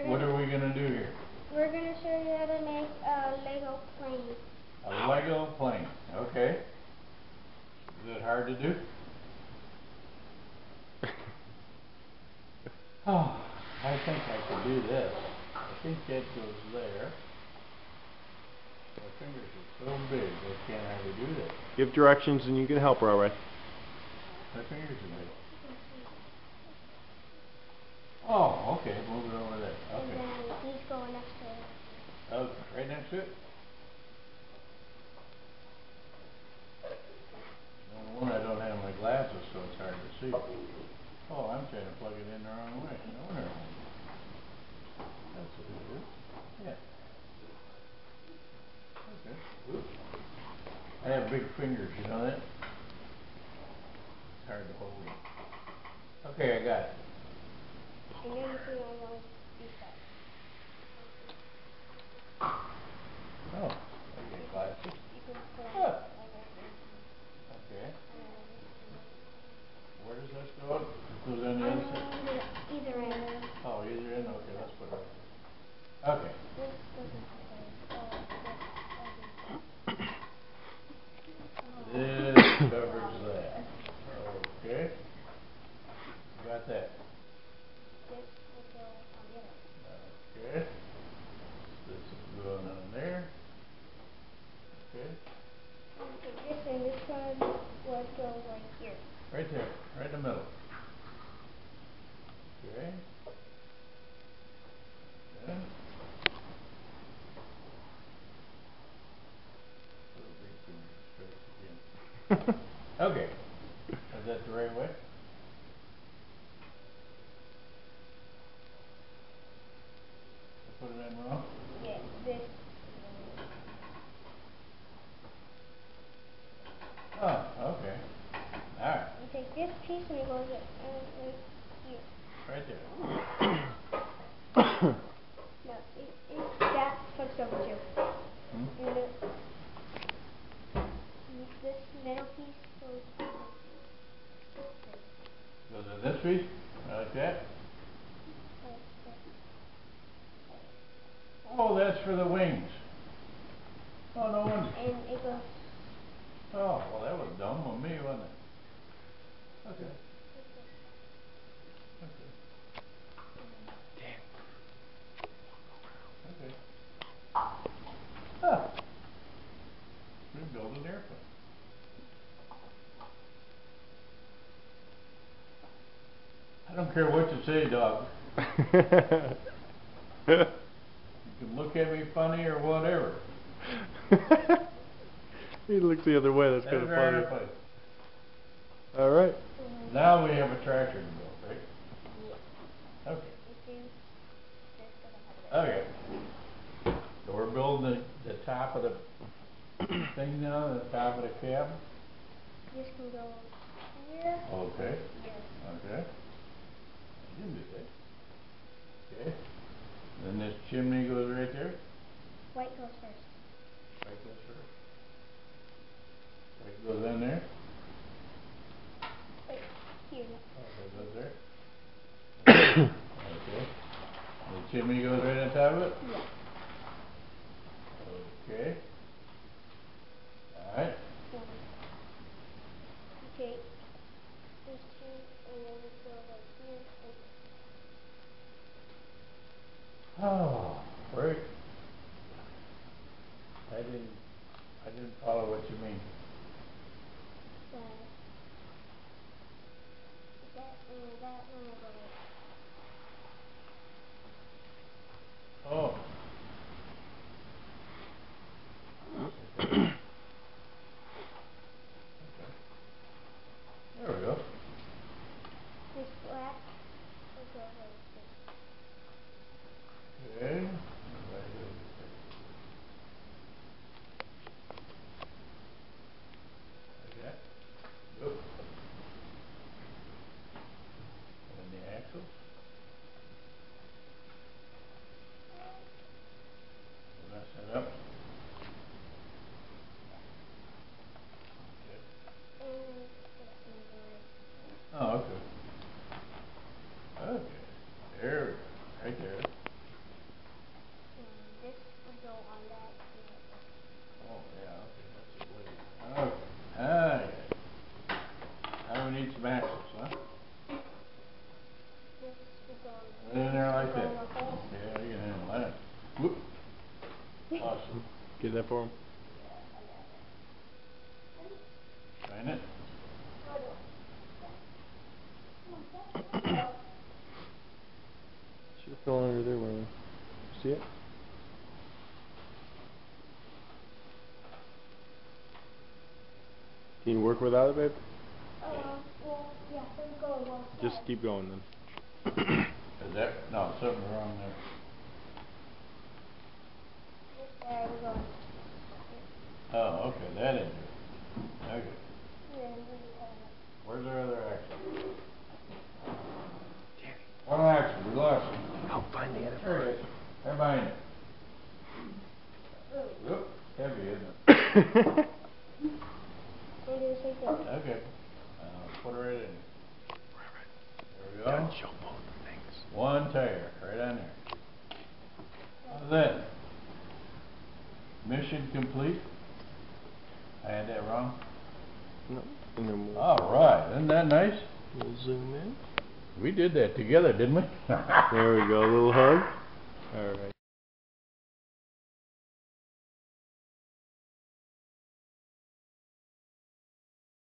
What are we gonna do here? We're gonna show you how to make a Lego plane. A Lego plane. Okay. Is it hard to do? Oh, I think I can do this. I think that goes there. My fingers are so big I can't hardly do that. Give directions and you can help her, alright? My fingers are big. Oh, okay, move it over there. Okay. And then these go next to it. Oh, right next to it? No wonder I don't have my glasses, so it's hard to see. Oh, I'm trying to plug it in the wrong way. No wonder. That's what it is. Yeah. Okay. Oops. I have big fingers, you know that? It's hard to hold it. Okay, I got it. And then you put it on one of these sides. Oh, okay, glasses. You can put on Ah. like right there. Okay. And Where does this go? It goes on the other side? either end. Oh, either end? Okay, let's put it right. Okay. This doesn't This covers that. Okay. Got that. This will go on the other. Okay. This is going on there. Okay. Okay, this and this one will go right here. Right there. Right in the middle. Okay. Yeah. Okay. Is that the right way? I put it in wrong? Yeah, this. Oh, okay. Alright. You take this piece and it goes right here. Right there. No, that flips over too. Hmm? And this middle piece goes. Goes in this piece? Like that? Oh, that's for the wings. Oh, no wonder. And it goes. Oh, well, that was dumb of me, wasn't it? Okay. Okay. Okay. Huh. We built an airplane. I don't care what you say, dog. You can look at me funny or whatever. He looks the other way, that's kind of funny. Airplane. Alright. Now we have a tractor to build, right? Okay. Okay. So we're building the top of the thing now, the top of the cab? This can go here. Okay. Yes. Okay. You can do that. Okay. Then this chimney goes right there? White goes first. White goes first. White goes in there? Right here. Okay, goes there? Okay. The chimney goes right on top of it? Yeah. Okay. Alright. Okay. These two, and then we go right here. Oh, great. I didn't follow what you mean. That one will go right. Oh. Okay. There we go. This black will go right here. Okay. Like that. that for him? Sign it. Should have fell under there, Marley. See it? Can you work without it, babe? Well, yeah, let's go along. Just keep going then. Is that, no, something's wrong there. There we go. Oh, okay, that is it. Okay. Where's our other axle? What axle? We lost it. I'll find the other There it is. Right behind it. Whoop, heavy, isn't it? We're gonna take this. Okay. Put it right in there. There we go. Show both things. One tire, right on there. How's that? Mission complete? I had that wrong? No. And then we'll, Alright, isn't that nice? we'll zoom in. We did that together, didn't we? There we go, a little hug. Alright.